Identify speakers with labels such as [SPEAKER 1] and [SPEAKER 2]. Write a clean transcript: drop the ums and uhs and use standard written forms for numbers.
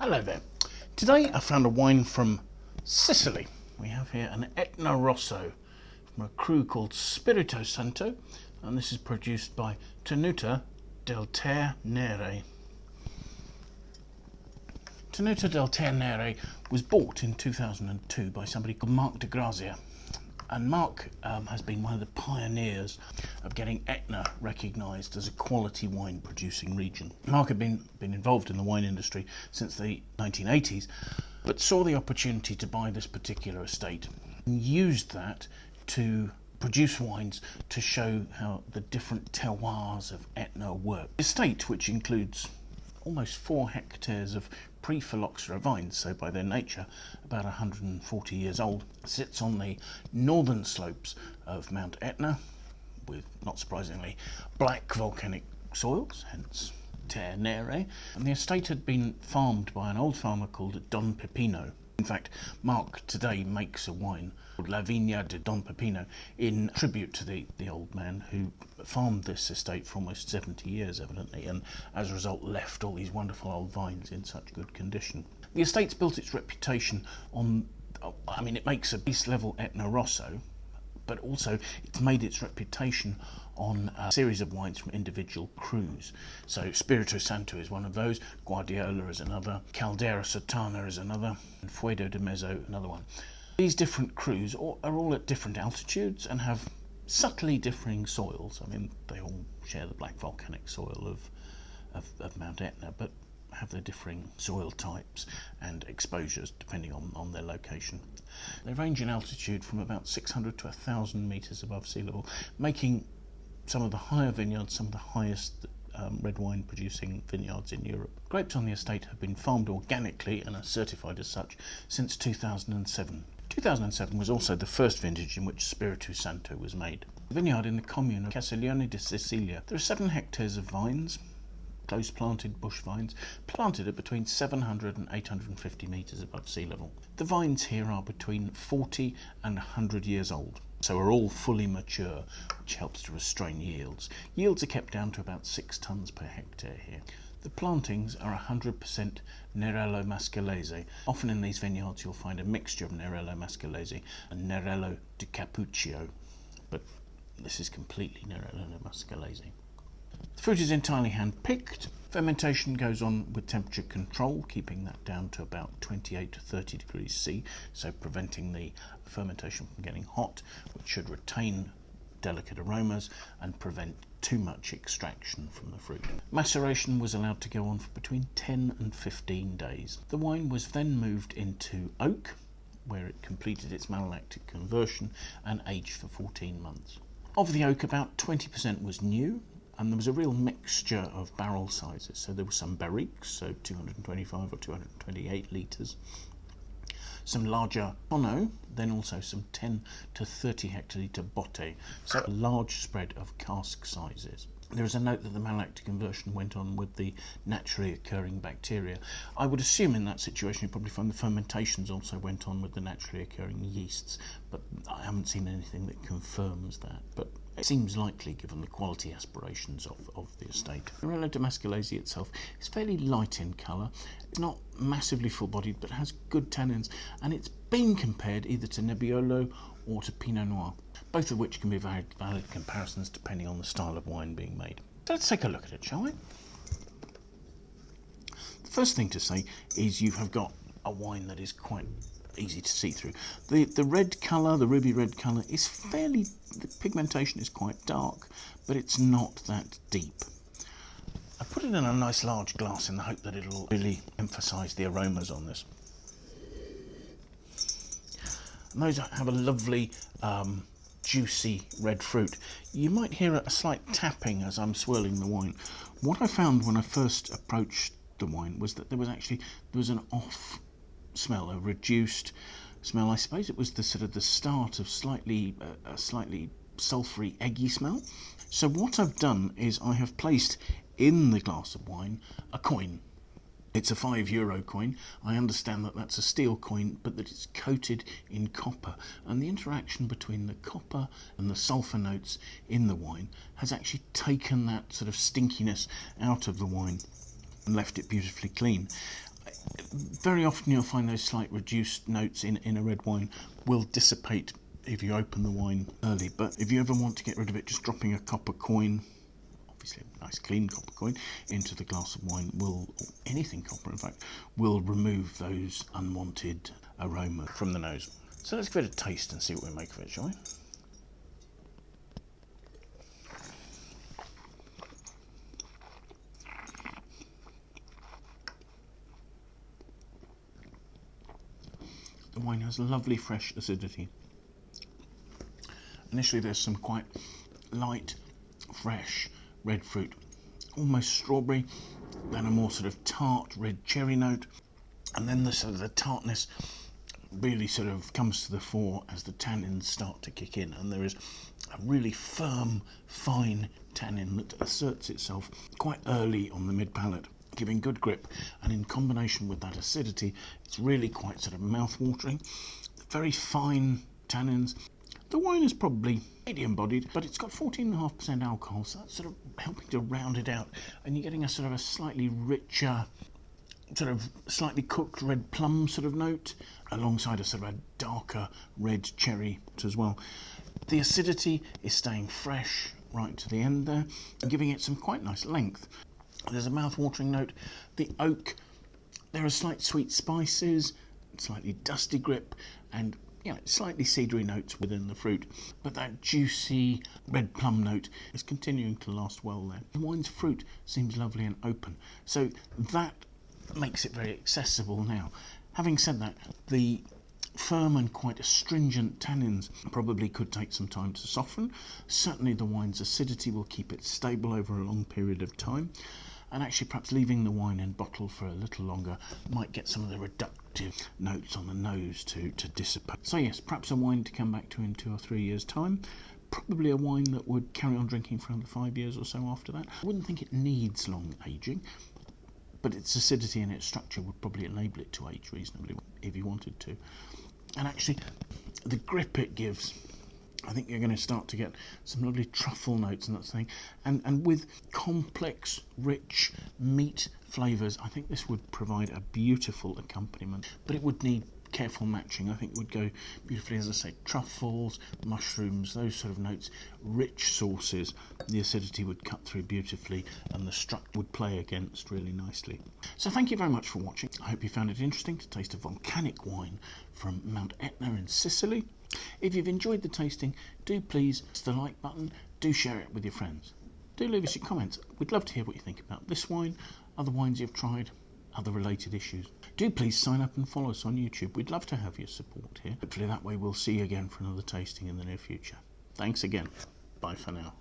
[SPEAKER 1] Hello there. Today I found a wine from Sicily. We have here an Etna Rosso from a cru called Spirito Santo, and this is produced by Tenuta delle Terre Nere. Tenuta delle Terre Nere was bought in 2002 by somebody called Mark de Grazia. And Mark has been one of the pioneers of getting Etna recognised as a quality wine producing region. Mark had been involved in the wine industry since the 1980s, but saw the opportunity to buy this particular estate and used that to produce wines to show how the different terroirs of Etna work. The estate, which includes almost 4 hectares of pre-phylloxera vines, so by their nature about 140 years old, sits on the northern slopes of Mount Etna with, not surprisingly, black volcanic soils, hence Terre Nere, and the estate had been farmed by an old farmer called Don Peppino. In fact, Mark today makes a wine called La Vigna de Don Peppino in tribute to the old man who farmed this estate for almost 70 years, evidently, and as a result left all these wonderful old vines in such good condition. The estate's built its reputation on, it makes a base-level Etna Rosso, but also it's made its reputation on a series of wines from individual crus. So Spirito Santo is one of those, Guardiola is another, Caldera Sotana is another, and Fuego de Mezzo another one. These different crus are all at different altitudes and have subtly differing soils. They all share the black volcanic soil of Mount Etna, but have their differing soil types and exposures depending on their location. They range in altitude from about 600 to 1,000 metres above sea level, making some of the higher vineyards some of the highest red wine producing vineyards in Europe. Grapes on the estate have been farmed organically and are certified as such since 2007. 2007 was also the first vintage in which Spirito Santo was made. The vineyard in the commune of Castiglione di Sicilia. There are 7 hectares of vines, close planted bush vines, planted at between 700 and 850 metres above sea level. The vines here are between 40 and 100 years old, so are all fully mature, which helps to restrain yields. Yields are kept down to about 6 tonnes per hectare here. The plantings are 100% Nerello Mascalese. Often in these vineyards you'll find a mixture of Nerello Mascalese and Nerello Capuccio, but this is completely Nerello Mascalese. The fruit is entirely hand-picked. Fermentation goes on with temperature control, keeping that down to about 28 to 30 degrees C, so preventing the fermentation from getting hot, which should retain delicate aromas and prevent too much extraction from the fruit. Maceration was allowed to go on for between 10 and 15 days. The wine was then moved into oak, where it completed its malolactic conversion and aged for 14 months. Of the oak, about 20% was new, and there was a real mixture of barrel sizes. So there were some barriques, so 225 or 228 litres, some larger tonneau, then also some 10 to 30 hectolitre botte, so a large spread of cask sizes. There is a note that the malolactic conversion went on with the naturally occurring bacteria. I would assume in that situation you probably find the fermentations also went on with the naturally occurring yeasts, but I haven't seen anything that confirms that. But it seems likely given the quality aspirations of the estate. Nerello Mascalese itself is fairly light in colour. It's not massively full-bodied, but has good tannins, and it's been compared either to Nebbiolo or to Pinot Noir, both of which can be valid comparisons depending on the style of wine being made. So let's take a look at it, shall we? The first thing to say is you have got a wine that is quite easy to see through. The red colour, the ruby red colour, is the pigmentation is quite dark, but it's not that deep. I put it in a nice large glass in the hope that it'll really emphasise the aromas on this. And those have a lovely juicy red fruit. You might hear a slight tapping as I'm swirling the wine. What I found when I first approached the wine was that there was an off smell, a reduced smell. I suppose it was the start of a slightly sulphury, eggy smell. So what I've done is I have placed in the glass of wine a coin. It's a €5 coin. I understand that that's a steel coin, but that it's coated in copper, and the interaction between the copper and the sulphur notes in the wine has actually taken that sort of stinkiness out of the wine and left it beautifully clean. Very often you'll find those slight reduced notes in a red wine will dissipate if you open the wine early, but if you ever want to get rid of it, just dropping a copper coin, obviously a nice clean copper coin, into the glass of wine will, or anything copper in fact, will remove those unwanted aroma from the nose. So let's give it a taste and see what we make of it, shall we? The wine has lovely fresh acidity. Initially there's some quite light, fresh red fruit, almost strawberry, then a more sort of tart red cherry note, and then the sort of the tartness really sort of comes to the fore as the tannins start to kick in, and there is a really firm, fine tannin that asserts itself quite early on the mid palate, giving good grip, and in combination with that acidity, it's really quite sort of mouth-watering. Very fine tannins. The wine is probably medium-bodied, but it's got 14.5% alcohol, so that's sort of helping to round it out, and you're getting a sort of a slightly richer, sort of slightly cooked red plum sort of note, alongside a sort of a darker red cherry as well. The acidity is staying fresh right to the end there, giving it some quite nice length. There's a mouth-watering note. The oak, there are slight sweet spices, slightly dusty grip, and slightly cedary notes within the fruit, but that juicy red plum note is continuing to last well there. The wine's fruit seems lovely and open, so that makes it very accessible now. Having said that, the firm and quite astringent tannins probably could take some time to soften. Certainly the wine's acidity will keep it stable over a long period of time, and actually perhaps leaving the wine in bottle for a little longer might get some of the reductive notes on the nose to dissipate. So yes, perhaps a wine to come back to in 2 or 3 years' time. Probably a wine that would carry on drinking for another 5 years or so after that. I wouldn't think it needs long aging, but its acidity and its structure would probably enable it to age reasonably if you wanted to. And actually, the grip it gives, I think you're going to start to get some lovely truffle notes and that thing. And with complex, rich meat flavours, I think this would provide a beautiful accompaniment. But it would need careful matching. I think it would go beautifully, as I say, truffles, mushrooms, those sort of notes, rich sauces. The acidity would cut through beautifully and the structure would play against really nicely. So thank you very much for watching. I hope you found it interesting to taste a volcanic wine from Mount Etna in Sicily. If you've enjoyed the tasting, do please hit the like button, do share it with your friends. Do leave us your comments. We'd love to hear what you think about this wine, other wines you've tried, other related issues. Do please sign up and follow us on YouTube. We'd love to have your support here. Hopefully that way we'll see you again for another tasting in the near future. Thanks again. Bye for now.